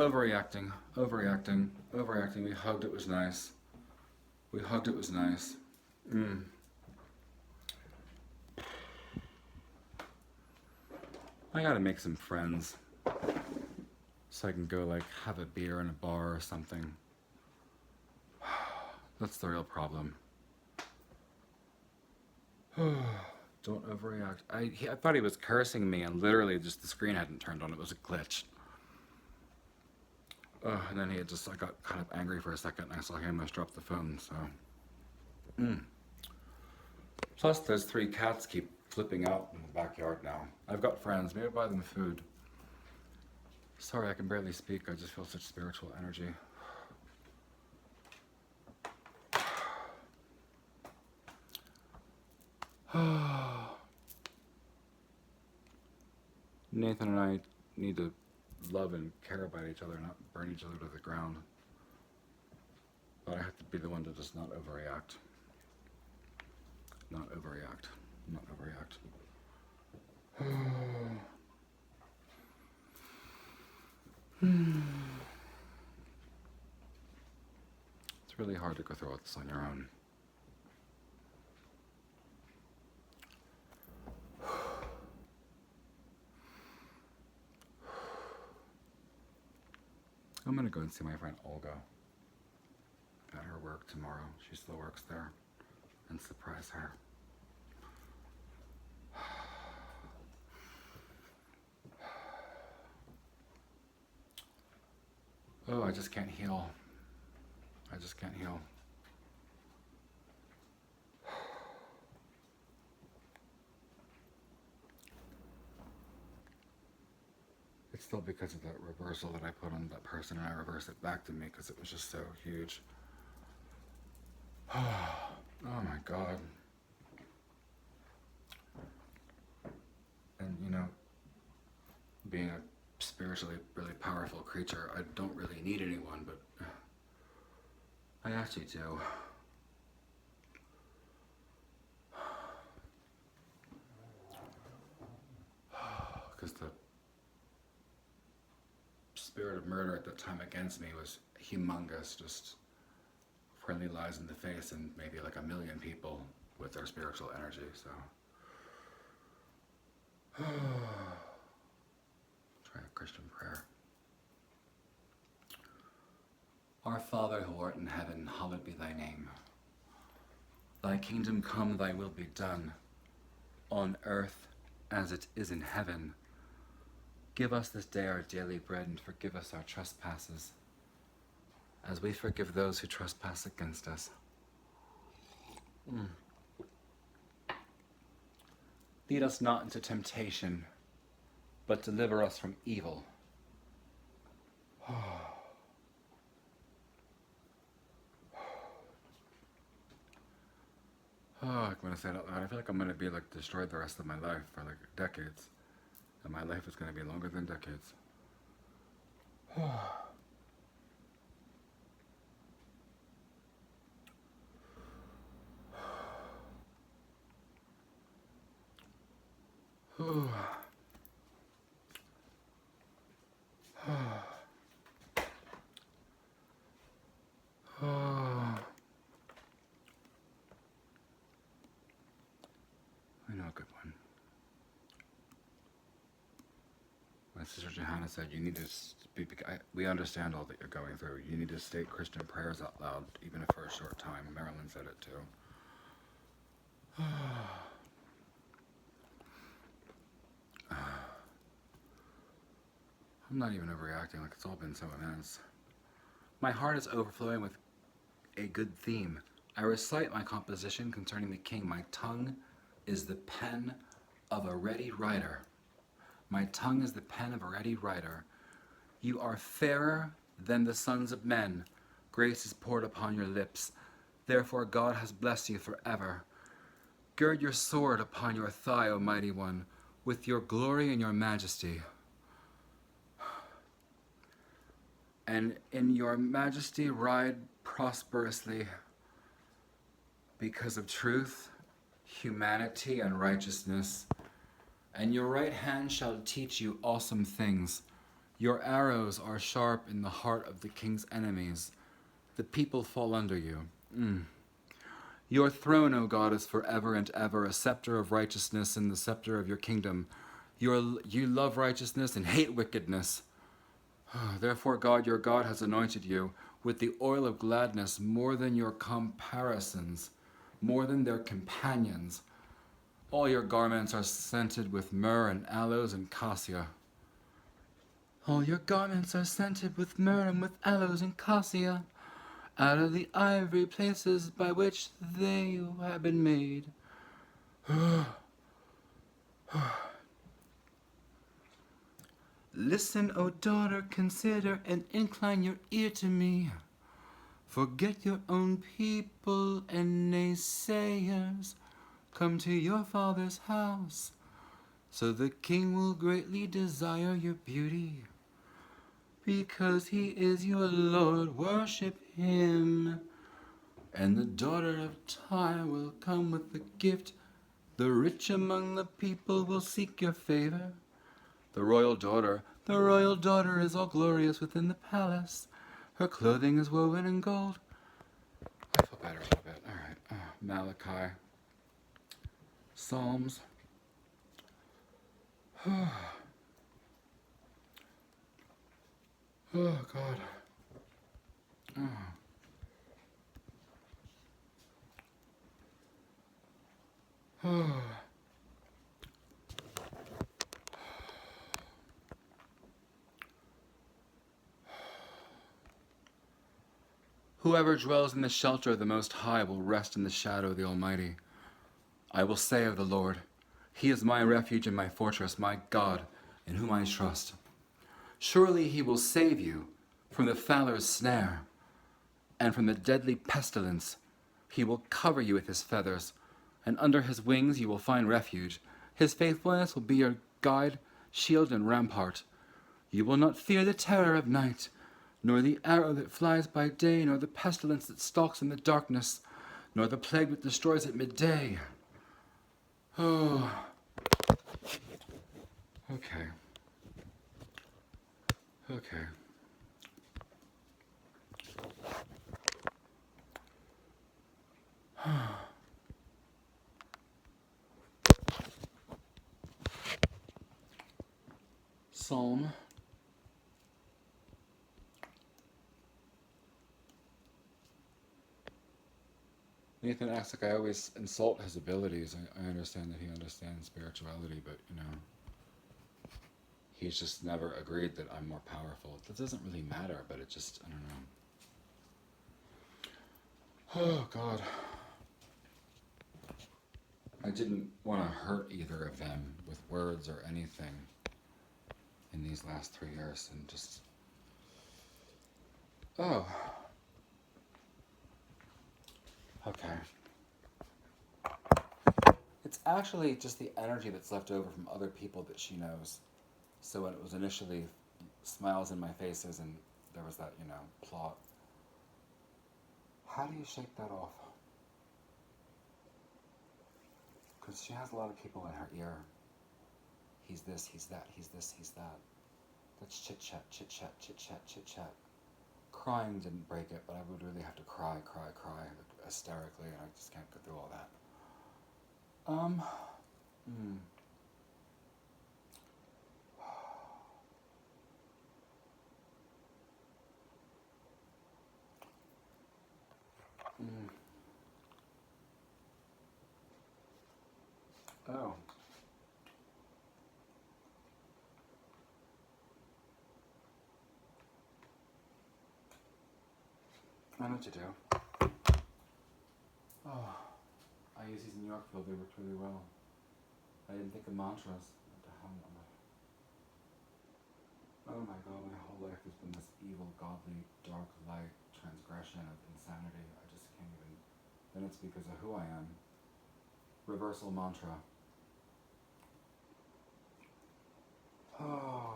Overreacting, overreacting, overreacting. We hugged, it was nice. We hugged, it was nice. Mm. I gotta make some friends so I can go like have a beer in a bar or something. That's the real problem. Don't overreact. I thought he was cursing me and literally just the screen hadn't turned on. It was a glitch. And then I got kind of angry for a second and I saw him almost drop the phone, so. Plus those three cats keep flipping out in the backyard now. I've got friends, maybe buy them food. Sorry, I can barely speak. I just feel such spiritual energy. Nathan and I need to love and care about each other, not burn each other to the ground. But I have to be the one to just not overreact. Not overreact. Not overreact. It's really hard to go through all this on your own. I'm gonna go and see my friend Olga at her work tomorrow. She still works there, and surprise her. Oh, I just can't heal. I just can't heal. It's still because of that reversal that I put on that person and I reversed it back to me because it was just so huge. Oh my God. And you know, being a spiritually really powerful creature, I don't really need anyone, but I actually do. Because the spirit of murder at that time against me was humongous, just friendly lies in the face and maybe like 1 million people with their spiritual energy, so. Try a Christian prayer. Our Father who art in heaven, hallowed be thy name. Thy kingdom come, thy will be done, on earth as it is in heaven. Give us this day our daily bread and forgive us our trespasses, as we forgive those who trespass against us. Lead us not into temptation, but deliver us from evil. I'm gonna say it out loud. I feel like I'm gonna be like destroyed the rest of my life for like decades. And my life is gonna be longer than decades. I know a good one. My sister Johanna said, you need to speak, we understand all that you're going through. You need to state Christian prayers out loud, even if for a short time. Marilyn said it too. I'm not even overreacting, like it's all been so immense. My heart is overflowing with a good theme. I recite my composition concerning the king. My tongue is the pen of a ready writer. My tongue is the pen of a ready writer. You are fairer than the sons of men. Grace is poured upon your lips. Therefore God has blessed you forever. Gird your sword upon your thigh, O mighty one, with your glory and your majesty. And in your majesty ride prosperously because of truth, humanity, and righteousness. And your right hand shall teach you awesome things. Your arrows are sharp in the heart of the king's enemies. The people fall under you. Your throne, O God, is forever and ever, a scepter of righteousness in the scepter of your kingdom. You love righteousness and hate wickedness. Therefore, God, your God, has anointed you with the oil of gladness more than your comparisons, more than their companions. All your garments are scented with myrrh and aloes and cassia. All your garments are scented with myrrh and with aloes and cassia, out of the ivory places by which they have been made. Listen, O daughter, consider and incline your ear to me. Forget your own people and naysayers. Come to your father's house, so the king will greatly desire your beauty. Because he is your Lord, worship him. And the daughter of Tyre will come with the gift. The rich among the people will seek your favor. The royal daughter is all glorious within the palace. Her clothing is woven in gold. I feel better a little bit. All right. Malachi. Psalms. Oh, God. Whoever dwells in the shelter of the Most High will rest in the shadow of the Almighty. I will say of the Lord, He is my refuge and my fortress, my God, in whom I trust. Surely He will save you from the fowler's snare and from the deadly pestilence. He will cover you with His feathers, and under His wings you will find refuge. His faithfulness will be your guide, shield, and rampart. You will not fear the terror of night, nor the arrow that flies by day, nor the pestilence that stalks in the darkness, nor the plague that destroys at midday. Oh. Okay. Okay. Psalm. Nathan acts like I always insult his abilities. I understand that he understands spirituality, but, he's just never agreed that I'm more powerful. That doesn't really matter, but it just, I don't know. Oh, God. I didn't want to hurt either of them with words or anything in these last 3 years, and just... Oh. Okay. It's actually just the energy that's left over from other people that she knows. So when it was initially smiles in my faces and there was that, plot. How do you shake that off? Because she has a lot of people in her ear. He's this, he's that, he's this, he's that. That's chit-chat, chit-chat, chit-chat, chit-chat. Crying didn't break it, but I would really have to cry, hysterically, and I just can't go through all that. Oh. I know what to do. Oh. I use these in Yorkville, they worked really well. I didn't think of mantras. What the hell am I? Oh my God, my whole life has been this evil, godly, dark light transgression of insanity. I just can't even... Then it's because of who I am. Reversal mantra. Oh.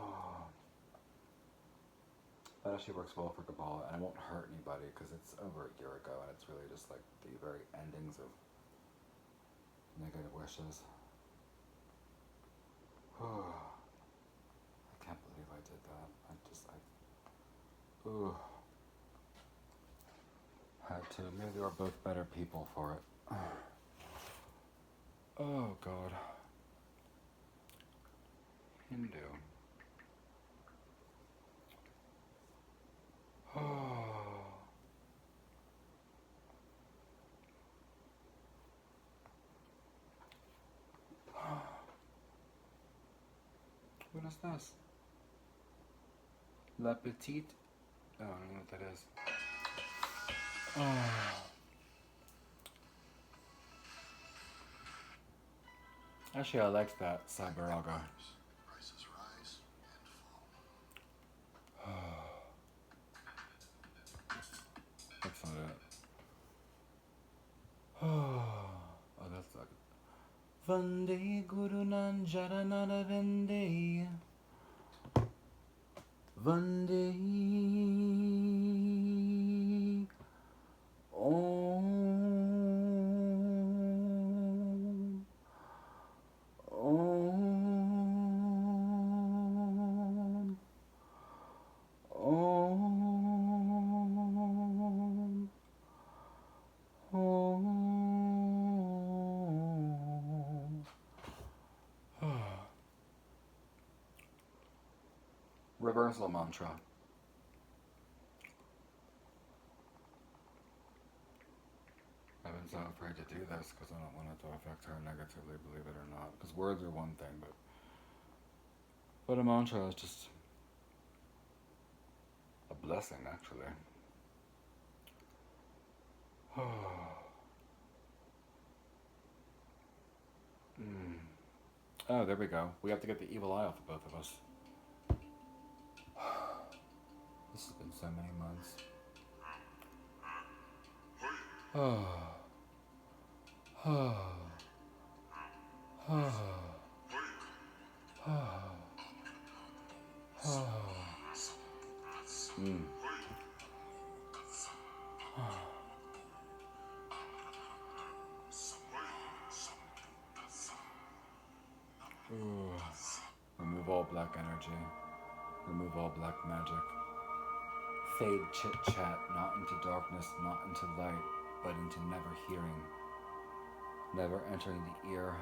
That actually works well for Kabbalah, and I won't hurt anybody because it's over a year ago, and it's really just like the very endings of negative wishes. Oh. I can't believe I did that. I that too. Maybe we're both better people for it. Oh God. Hindu. Oh. What is this? La Petite. Oh, I don't know what that is. Oh. Actually, I liked that Cyberaga. Prices rise and fall. That's not it. Oh, that's not it. Vande Guru Nanjaranana Vande. Vande Om. Om. Om. Om. Reversal mantra. I've been so afraid to do this because I don't want it to affect her negatively, believe it or not. Because words are one thing, but a mantra is just a blessing, actually. Oh, there we go. We have to get the evil eye off of both of us. This has been so many months. Remove all black energy. Remove all black magic. Fade chit-chat, not into darkness, not into light, but into never hearing, never entering the ear.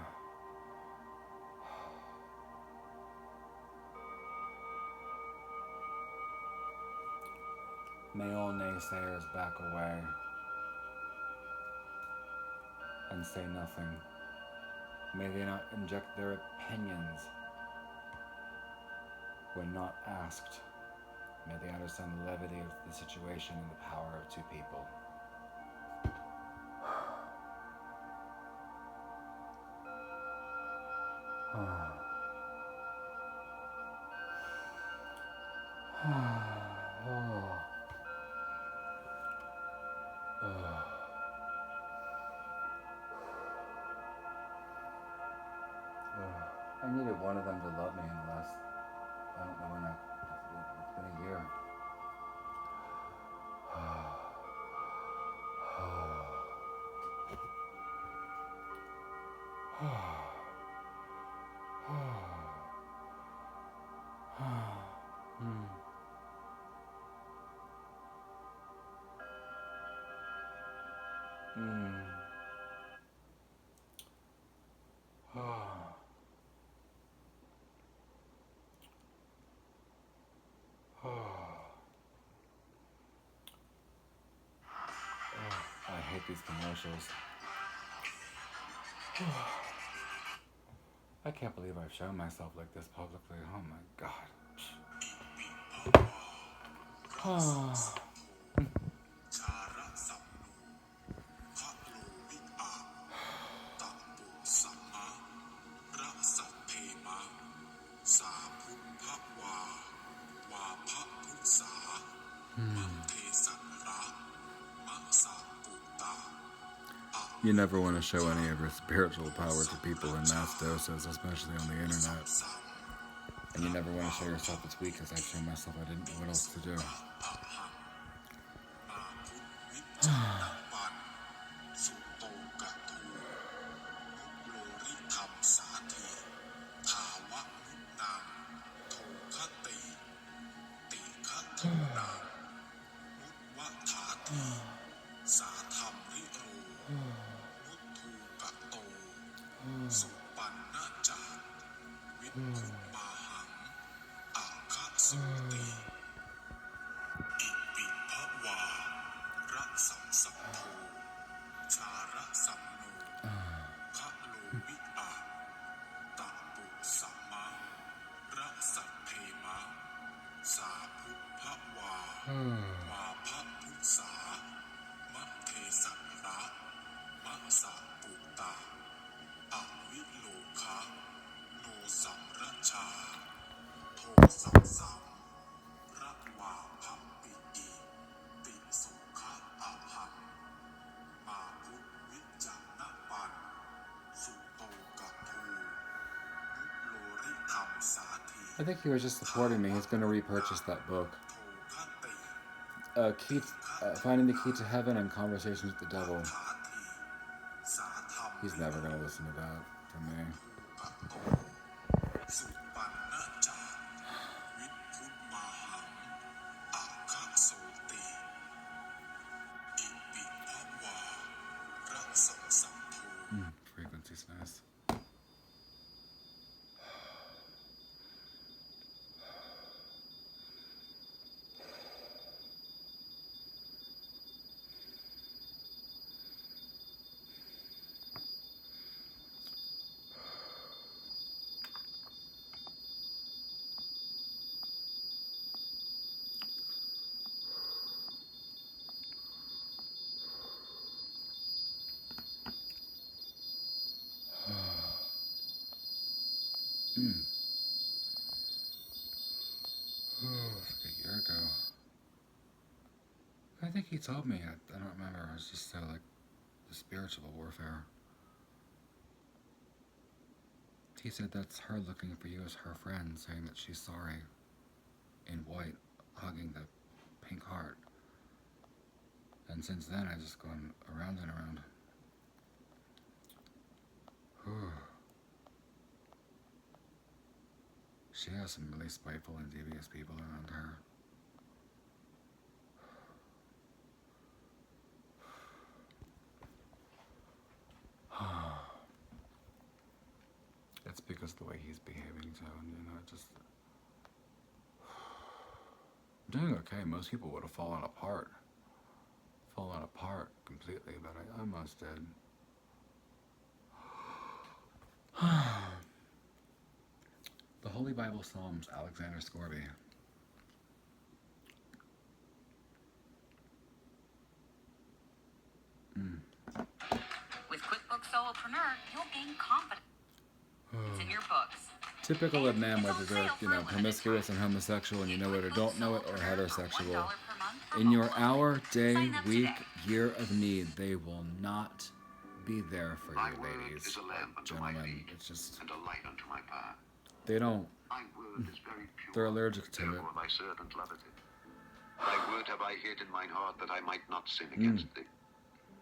May all naysayers back away and say nothing. May they not inject their opinions when not asked. May they understand the levity of the situation and the power of two people. I needed one of them to love me in the last, I don't know when it's been a year. I hate these commercials. I can't believe I've shown myself like this publicly. Oh my God. You never want to show any of your spiritual power to people in mass doses, especially on the internet. And you never want to show yourself as weak as I've shown myself. I didn't know what else to do. พุมาหังอัคคะสุติอิปิภวาระสัมสัพโพชาระสัมโนคะโลวิอาตะปุสัมมะระสัพเพมะสาพุภวาวาภพุสามะเทสันระมะสาปุตาอวิโลคะโนสัมรชาโทสัมสัมระวาภัมปิอิติสุขะอะหังมาพุวิจนะปันสุโตกะภูมุโลริธรรมสาธี I think he was just supporting me. He's going to repurchase that book. โทคะติ Finding the Key to Heaven and Conversations with the Devil. ถาทีสาธรรม He's never going to listen to that from me. ปะโตสุปันนะจาวิพุมาหังอัคคะโสติอิปิภวาระสัมสัมโพ Frequency's nice. It was like a year ago. I think he told me. I don't remember. It was just so like the spiritual warfare. He said that's her looking for you as her friend, saying that she's sorry. In white, hugging the pink heart. And since then, I've just gone around and around. She has some really spiteful and devious people around her. It's because of the way he's behaving, so, it just... I'm doing okay. Most people would have fallen apart. Fallen apart completely, but I almost did. The Holy Bible Psalms, Alexander Scorby. With QuickBooks Solopreneur, you'll gain confidence. It's in your books. Typical of men, whether they're, promiscuous and homosexual and you know it or don't know it, or heterosexual. In your hour, day, week, year of need, they will not be there for Thy you, word ladies, is a lamp unto my gentlemen. feet, It's just, and a light unto my path. they don't, Thy word is very pure. they're allergic to it. Therefore thy servant loveth it. Thy word have I hid in mine heart, that I might not sin against thee.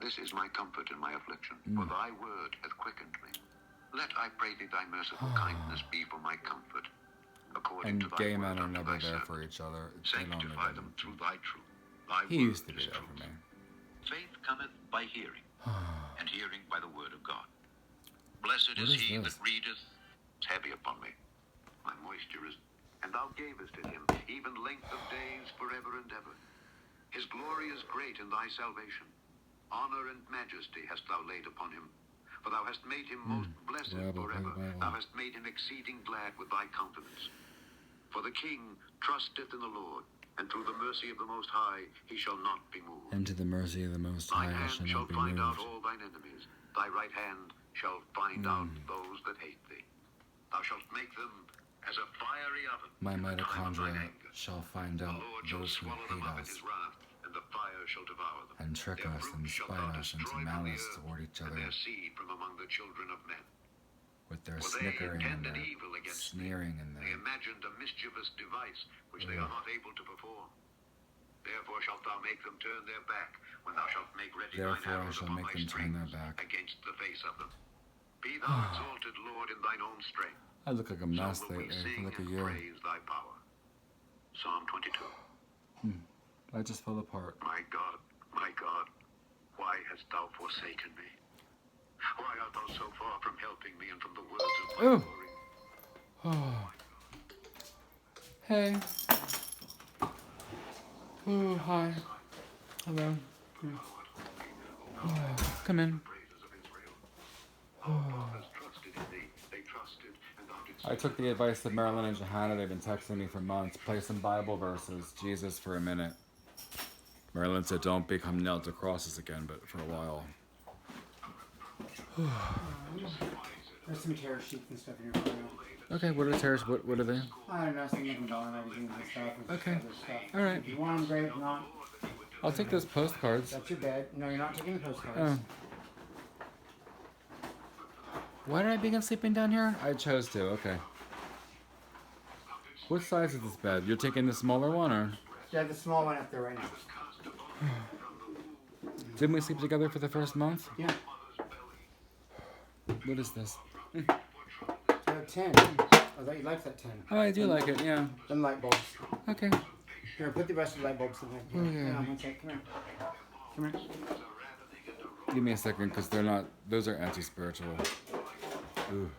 This is my comfort in my affliction, for thy word hath quickened me. Let, I pray thee, thy merciful kindness be for my comfort, according And to thy gay word men are unto never thy there servant. for each other. They don't Sanctify even, them through thy truth. Thy he word used to be is there truth. for me. Faith cometh by hearing, and hearing by the word of God. Blessed What is is he this? that readeth. It's heavy upon me. My moisture is... And thou gavest it him, even length of days forever and ever. His glory is great in thy salvation. Honor and majesty hast thou laid upon him. For thou hast made him most blessed forever. Thou hast made him exceeding glad with thy countenance. For the king trusteth in the Lord, and through the mercy of the Most High he shall not be moved. And to the mercy of the Most High Thine I hand shall shall not be find out moved. all thine enemies. Thy right hand shall find out those that hate thee. Thou shalt make them as a fiery oven My in the time of thine mitochondria anger. shall find The out Lord shall those who swallow them hate up in us, his wrath, and the fire shall devour them. and trick Their us fruit and shalt spite thou us into destroy from the malice earth, toward each and other, their seed from among the children of men. with their For they snickering and intended their evil against sneering and They their... imagined a mischievous device which they are not able to perform. Therefore shalt thou make them turn their back when thou shalt make ready thine Therefore I arrows shall upon make thy them turn their strings back. against the face of them. Be thou exalted, Lord, in thine own strength. I look like a mess So will we lately sing for like a and year. praise thy power. Psalm 22. I just fell apart. My God, why hast thou forsaken me? Why art thou so far from helping me and from the words of my Ooh. glory? Oh. Hey. Oh, hi. Hello. Oh, come in. I took the advice of Marilyn and Johanna. They've been texting me for months. Play some Bible verses. Jesus for a minute. Marilyn said don't become nailed to crosses again, but for a while. There's some tear sheets and stuff in your file. Okay, what are the tears? What are they? I don't know, some Lincoln Dollar magazines and stuff. And Okay. other stuff. Alright. If you want them, great. If not, I'll take those postcards. that's your bed. No, you're not taking the postcards. Oh. Why did I begin sleeping down here? I chose to, okay. What size is this bed? You're taking the smaller one, or? Yeah, the small one up there right now. Didn't we sleep together for the first month? Yeah. What is this? So 10. I thought you liked that 10. Oh, I do like it, yeah. Them light bulbs. Okay. Here, put the rest of the light bulbs in there. Okay. Hang on one sec. Come here. Come here. Give me a second, because they're not, those are anti-spiritual. Ooh.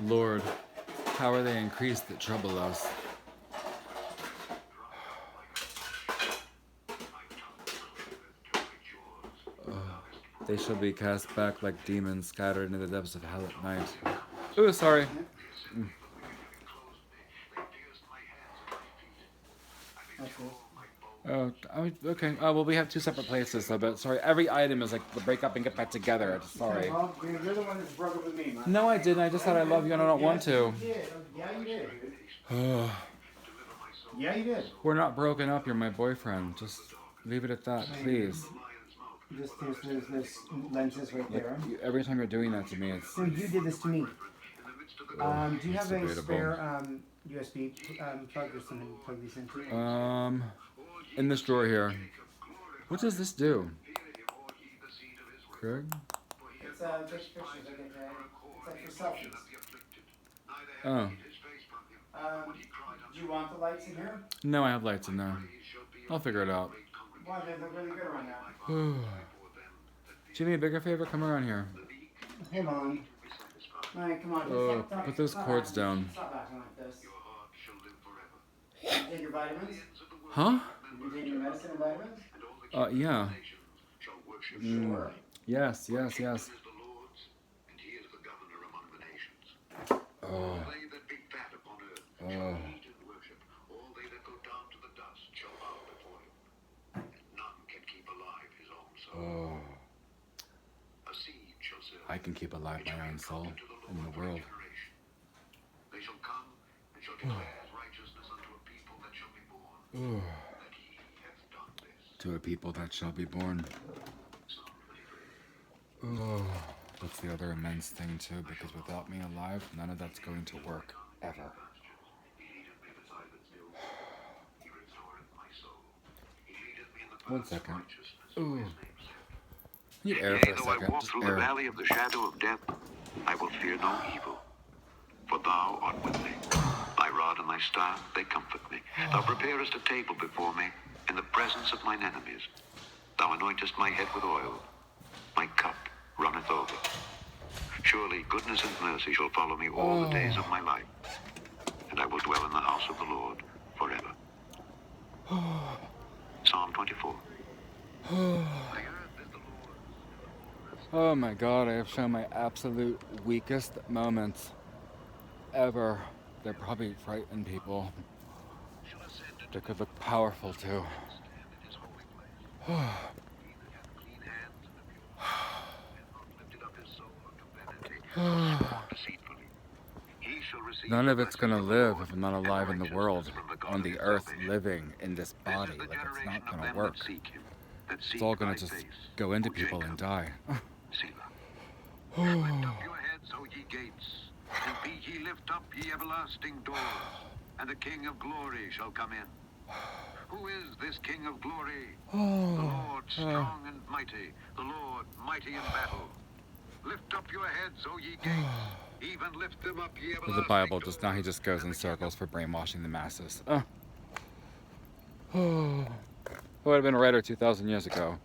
Lord, how are they increased that trouble us? They shall be cast back like demons, scattered into the depths of hell at night. Ooh, sorry. That's it. Oh, okay. Oh, well, we have two separate places, so, but sorry. Every item is like the break up and get back together. Sorry. Well, you're the one that's broke up with me, man. No, I didn't. I just said I love you and I don't want to. You did. Yeah, you did, dude. Yeah, you did. We're not broken up. You're my boyfriend. Just leave it at that, please. There's lenses right there. Every time you're doing that to me, it's So you did this to me. Do you it's have a debatable. spare USB plug or something to plug these into? in this drawer here. What does this do? Craig? It's just pictures. It's like for selfies. Oh. Do you want the lights in here? No, I have lights in there. I'll figure it out. Why, they look really good around now. Do me a bigger favor? Come around here. Hold on. Alright, come on. Oh, put those cords down. Stop acting like this. You take your vitamins? Huh? You taking your medicine and vitamins? Yeah. Sure. Yes. Oh. Oh. Oh. Oh. I can keep alive my own soul in the world. They shall come and shall declare his righteousness unto a people that shall be born. That he hath done this. To a people that shall be born. Oh. That's the other immense thing too, because without me alive, none of that's going to work. Ever. One second. Ooh. Need air for Yea, a though I second. walk Just through the air. valley of the shadow of death, I will fear no evil. For thou art with me. Thy rod and thy staff, they comfort me. Thou preparest a table before me in the presence of mine enemies. Thou anointest my head with oil. My cup runneth over. Surely goodness and mercy shall follow me all the days of my life. And I will dwell in the house of the Lord forever. Psalm 24. Oh my God, I have shown my absolute weakest moments ever. They're probably frightened people. They could look powerful too. None of it's gonna live if I'm not alive in the world, on the earth, living in this body. Like, it's not gonna work. It's all gonna just go into people and die. Lift up your heads, O ye gates, and be ye lift up, ye everlasting doors, and the King of glory shall come in. Who is this King of glory? The Lord strong and mighty, the Lord mighty in battle. Lift up your heads, O ye gates, even lift them up, ye everlasting With the Bible, doors, just now he just goes in circles for brainwashing the masses. I would have been a writer 2,000 years ago.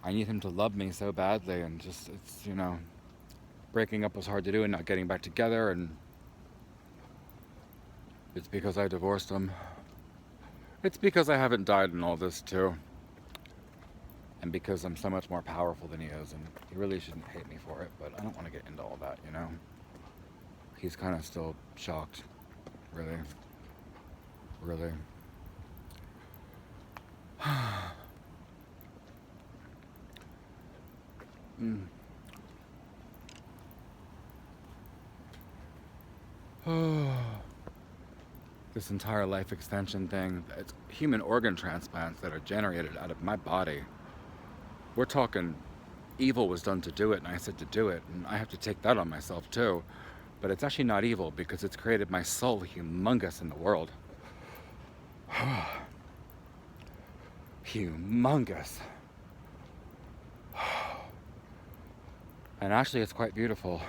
I need him to love me so badly, and just, it's, you know, breaking up was hard to do and not getting back together, and it's because I divorced him. It's because I haven't died in all this too. And because I'm so much more powerful than he is, and he really shouldn't hate me for it, but I don't want to get into all that, you know? He's kind of still shocked, really. Really. This entire life extension thing, it's human organ transplants that are generated out of my body. We're talking evil was done to do it, and I said to do it, and I have to take that on myself too. But it's actually not evil because it's created my soul humongous in the world. Humongous. And actually it's quite beautiful.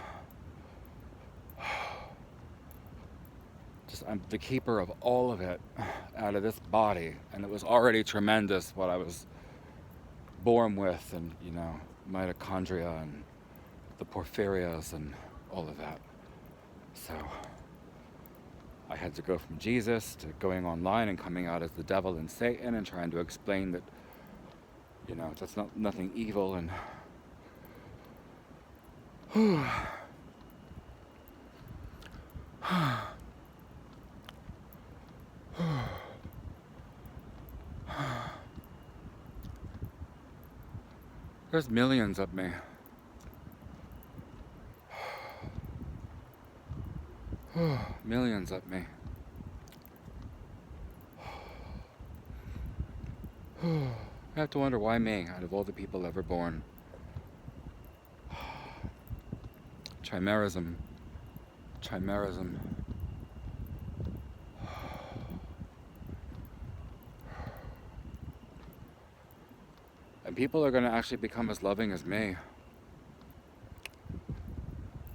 Just, I'm the keeper of all of it out of this body, and it was already tremendous what I was born with, and, you know, mitochondria and the porphyrias and all of that. So I had to go from Jesus to going online and coming out as the devil and Satan and trying to explain that, you know, that's nothing evil, and there's millions of me. Millions of me. I have to wonder why me, out of all the people ever born. Chimerism. Chimerism. And people are going to actually become as loving as me.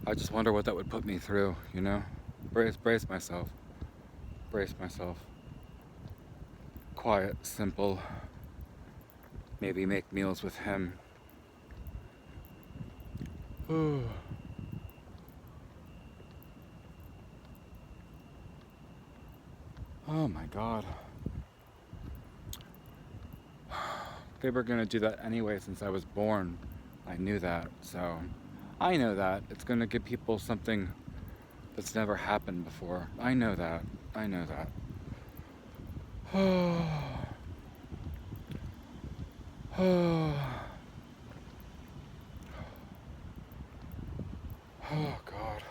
I just wonder what that would put me through, you know? Brace myself. Brace myself. Quiet, simple. Maybe make meals with him. Oh my God. They were gonna do that anyway since I was born. I knew that, so I know that. It's gonna give people something that's never happened before. I know that. I know that. Oh God.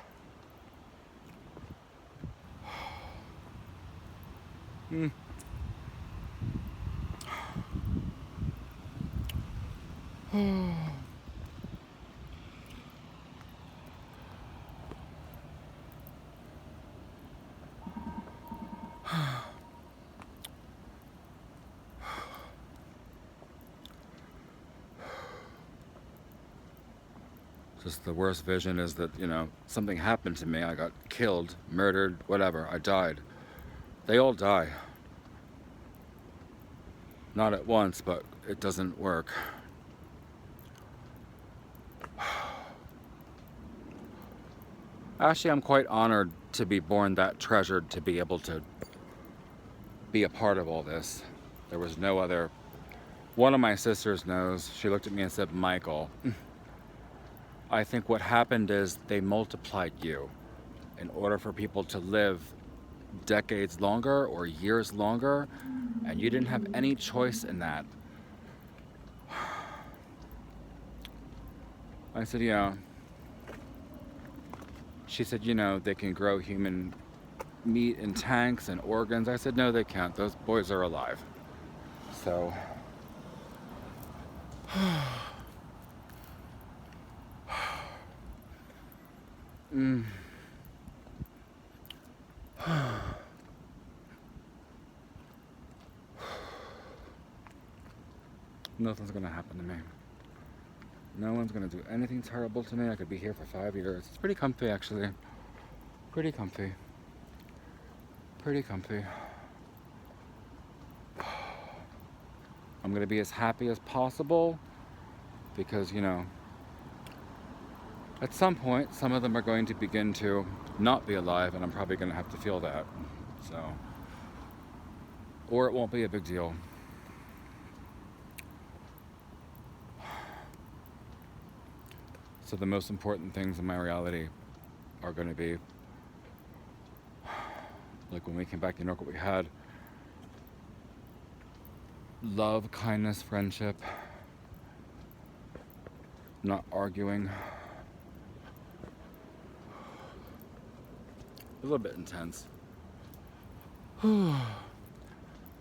Just the worst vision is that, you know, something happened to me. I got killed, murdered, whatever. I died. They all die. Not at once, but it doesn't work. Actually, I'm quite honored to be born that treasured to be able to be a part of all this. There was no other. One of my sisters knows. She looked at me and said, Michael, I think what happened is they multiplied you in order for people to live decades longer or years longer, and you didn't have any choice in that. I said, yeah. She said, you know, they can grow human meat in tanks and organs. I said, no, they can't. Those boys are alive. So, nothing's gonna happen to me. No one's gonna do anything terrible to me. I could be here for 5 years. It's pretty comfy, actually. Pretty comfy. Pretty comfy. I'm gonna be as happy as possible because, you know, at some point, some of them are going to begin to not be alive, and I'm probably going to have to feel that. So, or it won't be a big deal. So the most important things in my reality are going to be, like when we came back to New York, what we had: love, kindness, friendship, not arguing. A little bit intense.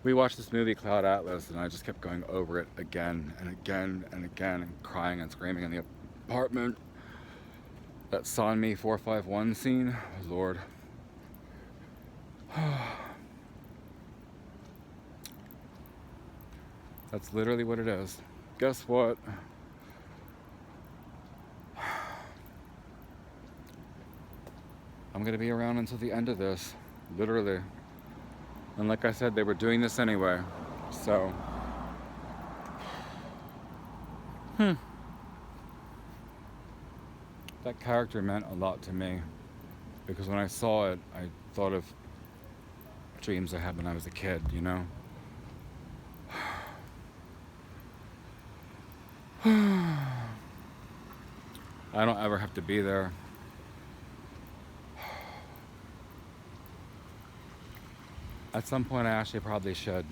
We watched this movie, Cloud Atlas, and I just kept going over it again and again and again, and crying and screaming in the apartment. That Son Me 451 scene, oh Lord. That's literally what it is. Guess what? I'm gonna be around until the end of this, literally. And like I said, they were doing this anyway, so. That character meant a lot to me, because when I saw it, I thought of dreams I had when I was a kid, you know? I don't ever have to be there. At some point, I actually probably should.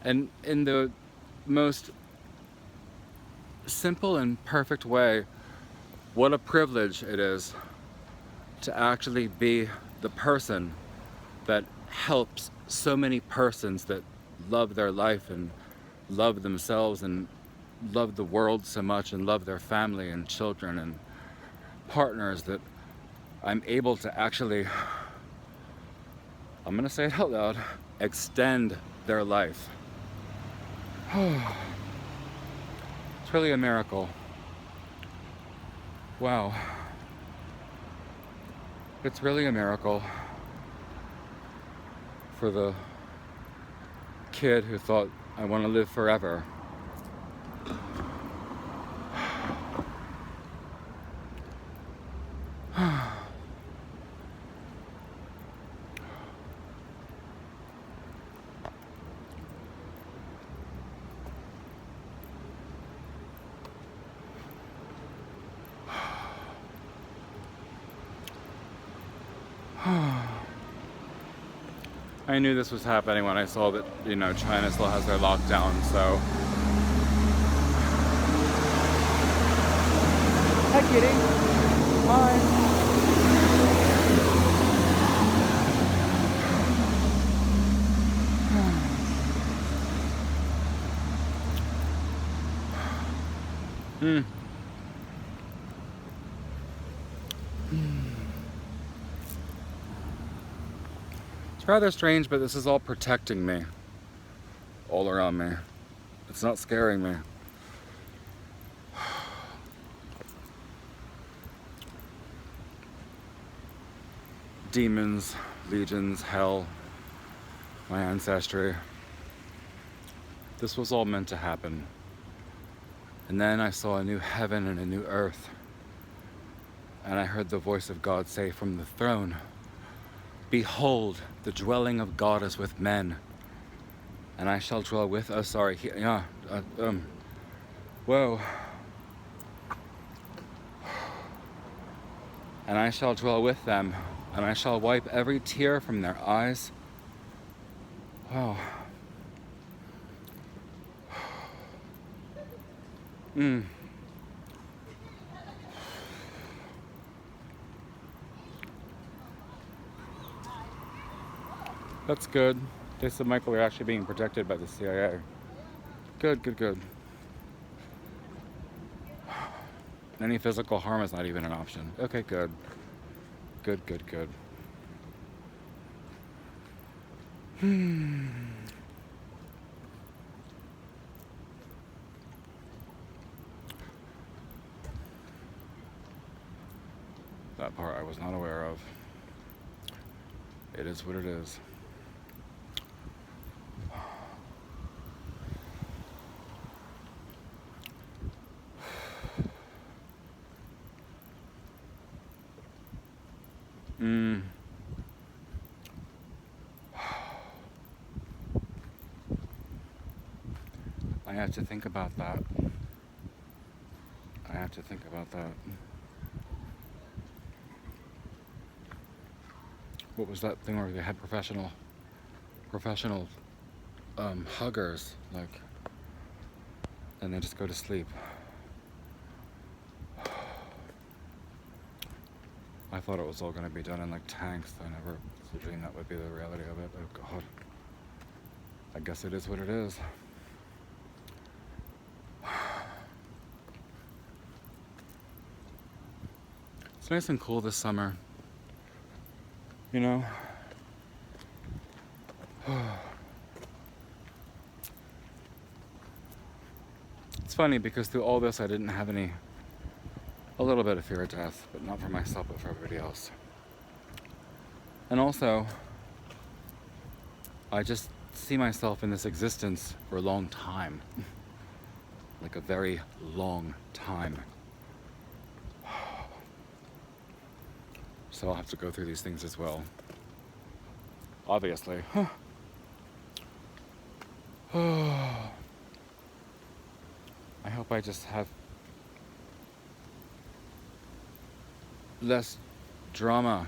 And in the most simple and perfect way, what a privilege it is to actually be the person that helps so many persons that love their life and love themselves and love the world so much and love their family and children and partners, that I'm able to actually, I'm gonna say it out loud, extend their life. It's really a miracle. Wow. It's really a miracle for the kid who thought, I want to live forever. I knew this was happening when I saw that, you know, China still has their lockdown, so. Hi, kitty. Hi. It's rather strange, but this is all protecting me, all around me. It's not scaring me. Demons, legions, hell, my ancestry. This was all meant to happen. And then I saw a new heaven and a new earth. And I heard the voice of God say from the throne, behold, the dwelling of God is with men, and I shall dwell with us. Whoa. And I shall dwell with them, and I shall wipe every tear from their eyes. Wow. That's good. They said Michael, we're actually being protected by the CIA. Good, good, good. Any physical harm is not even an option. Okay, good. Good, good, good. That part I was not aware of. It is what it is. I have to think about that. I have to think about that. What was that thing where they had professional huggers, like, and they just go to sleep? I thought it was all going to be done in like tanks. I never dreamed that would be the reality of it. Oh God. I guess it is what it is. It's nice and cool this summer. You know? It's funny because through all this I didn't have a little bit of fear of death, but not for myself, but for everybody else. And also, I just see myself in this existence for a long time. Like a very long time. So I'll have to go through these things as well. Obviously. I hope I just have less drama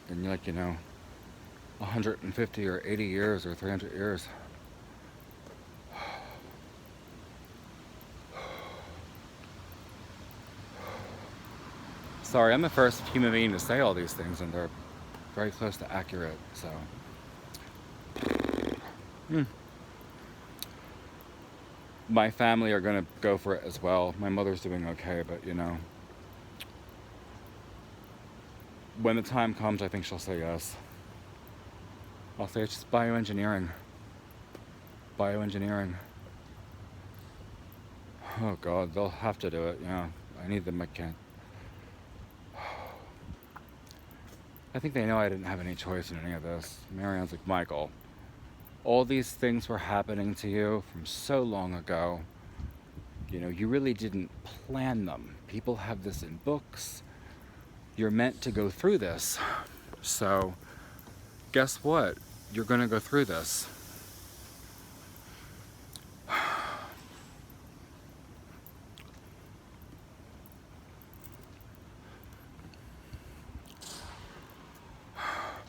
in, like, 150 or 80 years or 300 years. Sorry, I'm the first human being to say all these things, and they're very close to accurate, so. My family are gonna go for it as well. My mother's doing okay, but when the time comes, I think she'll say yes. I'll say it's just bioengineering. Bioengineering. Oh God, they'll have to do it, yeah. I need them, I can't. I think they know I didn't have any choice in any of this. Marianne's like, Michael, all these things were happening to you from so long ago. You really didn't plan them. People have this in books. You're meant to go through this. So, guess what? You're gonna go through this.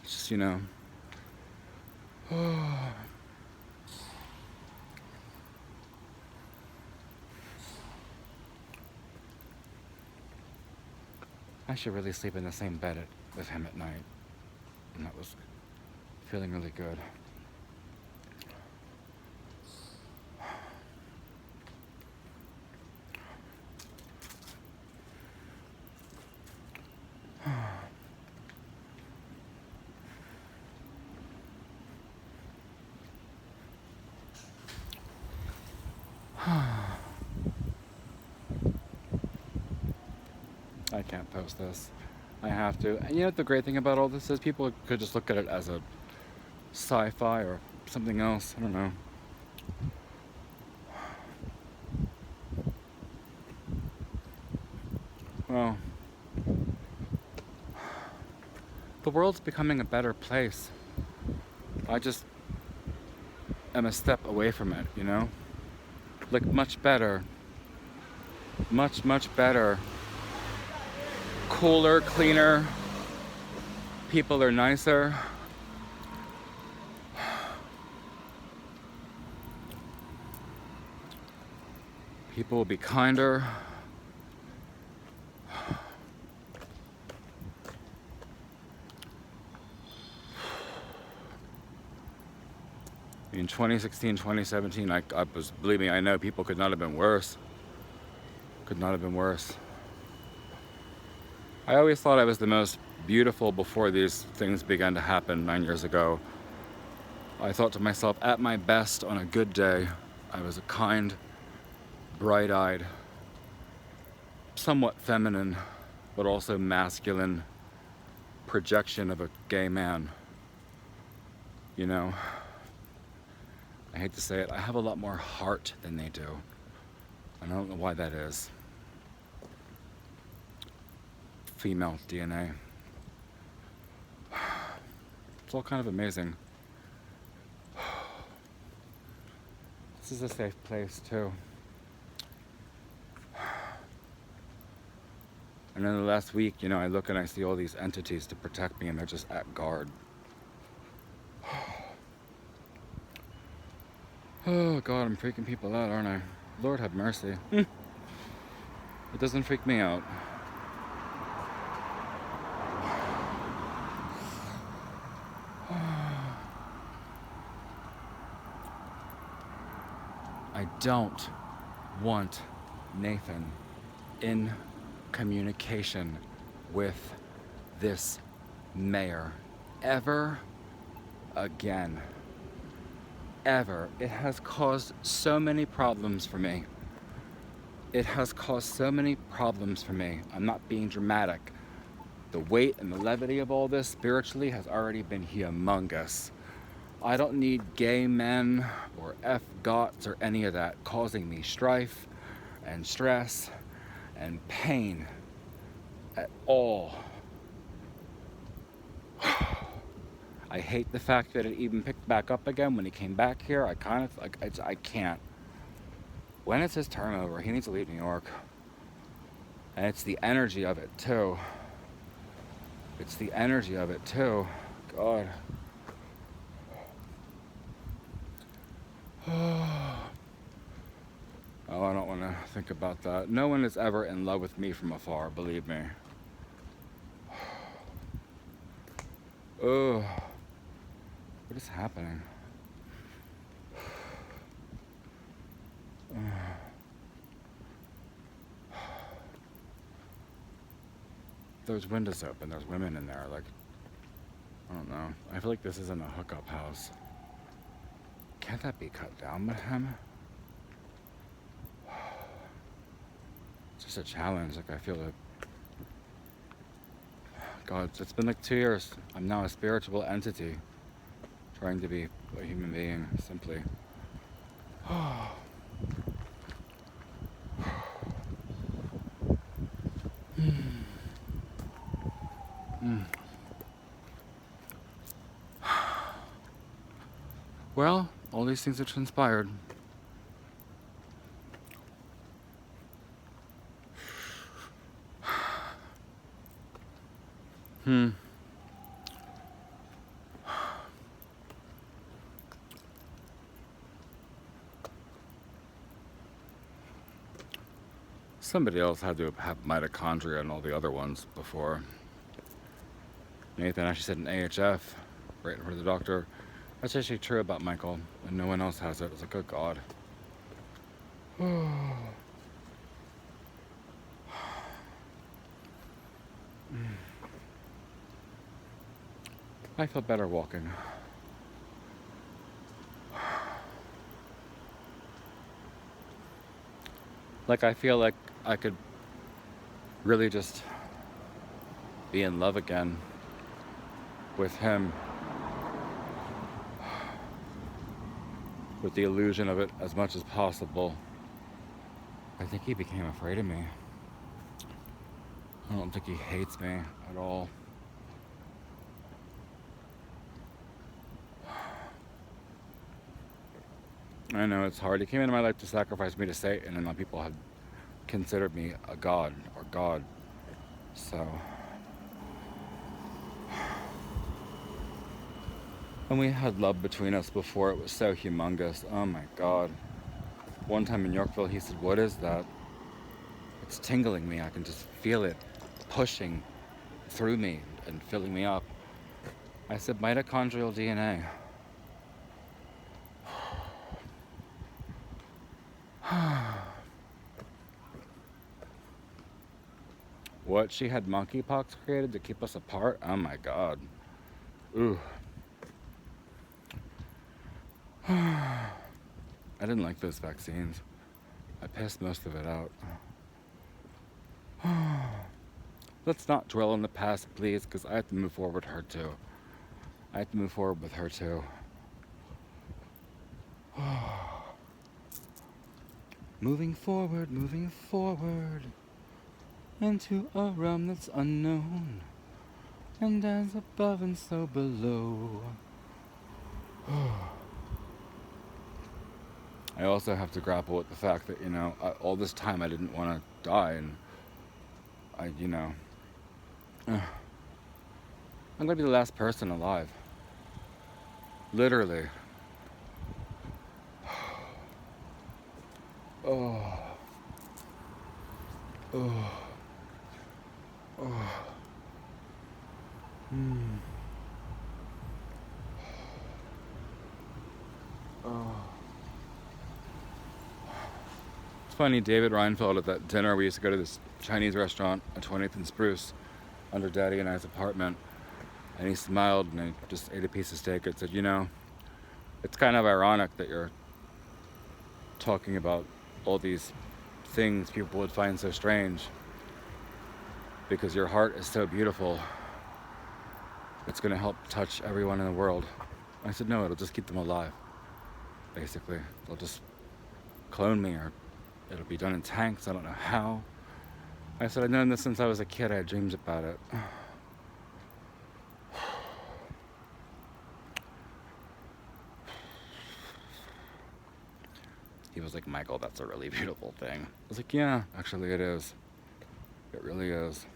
Just, I should really sleep in the same bed with him at night. And that was feeling really good. I can't post this. I have to. And what the great thing about all this is? People could just look at it as a sci-fi or something else. I don't know. Well, the world's becoming a better place. I just am a step away from it, Like, much better. Much, much better. Cooler, cleaner. People are nicer. People will be kinder. In 2016, 2017, I was, believe me, I know people could not have been worse. Could not have been worse. I always thought I was the most beautiful before these things began to happen 9 years ago. I thought to myself, at my best, on a good day, I was a kind, bright-eyed, somewhat feminine, but also masculine projection of a gay man. You know, I hate to say it, I have a lot more heart than they do. And I don't know why that is. Female DNA. It's all kind of amazing. This is a safe place too. And then the last week, you know, I look and I see all these entities to protect me and they're just at guard. Oh God, I'm freaking people out, aren't I? Lord have mercy. It doesn't freak me out. I don't want Nathan in communication with this mayor ever again. Ever. It has caused so many problems for me. It has caused so many problems for me. I'm not being dramatic. The weight and the levity of all this spiritually has already been humongous. I don't need gay men or F-gots or any of that causing me strife and stress and pain at all. I hate the fact that it even picked back up again when he came back here. I kind of, like, I can't. When is his term over? He needs to leave New York. And it's the energy of it, too. It's the energy of it, too. God. Oh, I don't want to think about that. No one is ever in love with me from afar, believe me. Oh. What is happening? There's windows open, there's women in there, like, I don't know. I feel like this isn't a hookup house. Can't that be cut down with him? It's just a challenge, like I feel it. God, it's been like 2 years. I'm now a spiritual entity. Trying to be a human being, simply. Well, all these things have transpired. Somebody else had to have mitochondria and all the other ones before. Nathan actually said an AHF right in front of the doctor. That's actually true about Michael, and no one else has it. It's like, good God. I feel better walking. Like, I feel like I could really just be in love again with him. With the illusion of it as much as possible. I think he became afraid of me. I don't think he hates me at all. I know it's hard. He came into my life to sacrifice me to Satan, and now people have considered me a god or God. So. And we had love between us before. It was so humongous. Oh my God. One time in Yorkville, he said, "What is that?" It's tingling me. I can just feel it pushing through me and filling me up. I said, mitochondrial DNA. What? She had monkeypox created to keep us apart? Oh my God. Ooh. I didn't like those vaccines. I pissed most of it out. Let's not dwell on the past, please, because I have to move forward with her too. I have to move forward with her too. moving forward into a realm that's unknown, and as above and so below. I also have to grapple with the fact that, all this time I didn't want to die, and I'm gonna be the last person alive. Literally. Oh. Oh. Oh. Oh. It's funny, David Reinfeld at that dinner, we used to go to this Chinese restaurant at 20th and Spruce under Daddy and I's apartment, and he smiled and he just ate a piece of steak and said, it's kind of ironic that you're talking about all these things people would find so strange, because your heart is so beautiful. It's going to help touch everyone in the world. I said, no, it'll just keep them alive, basically. They'll just clone me, or it'll be done in tanks. I don't know how. I said, I've known this since I was a kid. I had dreams about it. He was like, Michael, that's a really beautiful thing. I was like, yeah, actually it is. It really is.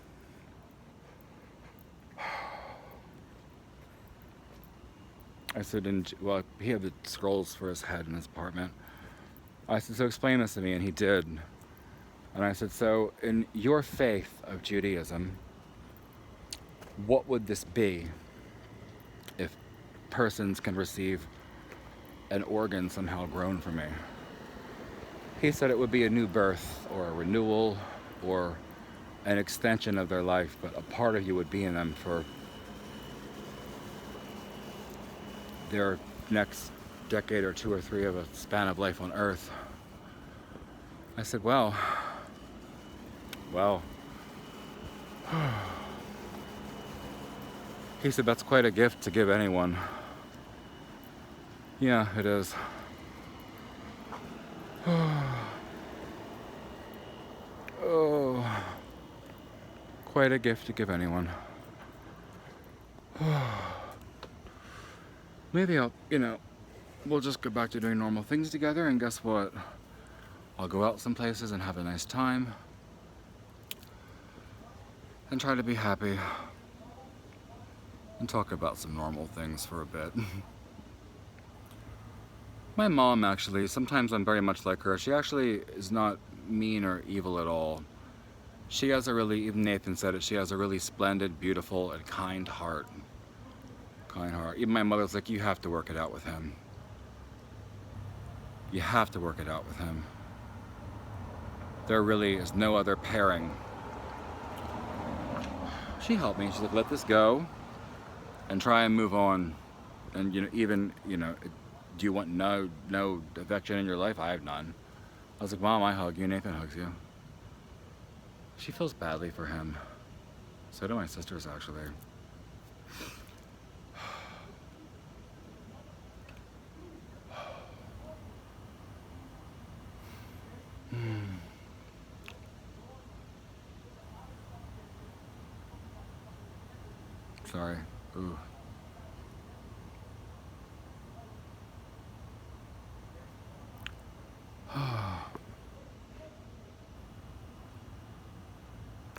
I said, he had the scrolls for his head in his apartment. I said, so explain this to me, and he did. And I said, so in your faith of Judaism, what would this be if persons can receive an organ somehow grown from me? He said it would be a new birth, or a renewal, or an extension of their life, but a part of you would be in them for their next decade or 2 or 3 of a span of life on Earth. I said, well. He said, that's quite a gift to give anyone. Yeah, it is. Oh, quite a gift to give anyone. Maybe we'll just go back to doing normal things together, and guess what? I'll go out some places and have a nice time and try to be happy and talk about some normal things for a bit. My mom, actually, sometimes I'm very much like her. She actually is not mean or evil at all. She has even Nathan said it, she has a really splendid, beautiful, and kind heart. Kind heart. Even my mother's like, you have to work it out with him. You have to work it out with him. There really is no other pairing. She helped me. She's like, let this go and try and move on. And do you want no affection in your life? I have none. I was like, Mom, I hug you. Nathan hugs you. She feels badly for him. So do my sisters, actually. Sorry. Ooh.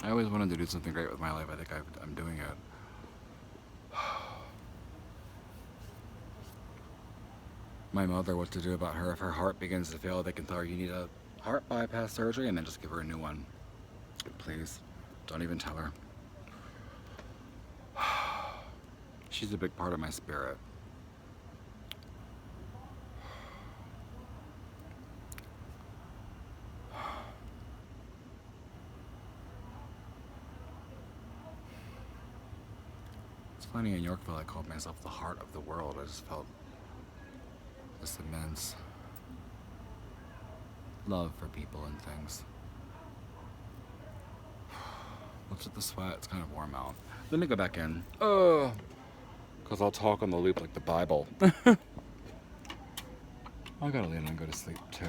I always wanted to do something great with my life. I think I'm doing it. My mother, what to do about her. If her heart begins to fail, they can tell her you need a heart bypass surgery, and then just give her a new one. Please, don't even tell her. She's a big part of my spirit. It's funny, in Yorkville I called myself the heart of the world. I just felt this immense love for people and things. What's with the sweat? It's kind of warm out. Let me go back in. Oh, because I'll talk on the loop like the Bible. I gotta lay down and go to sleep too.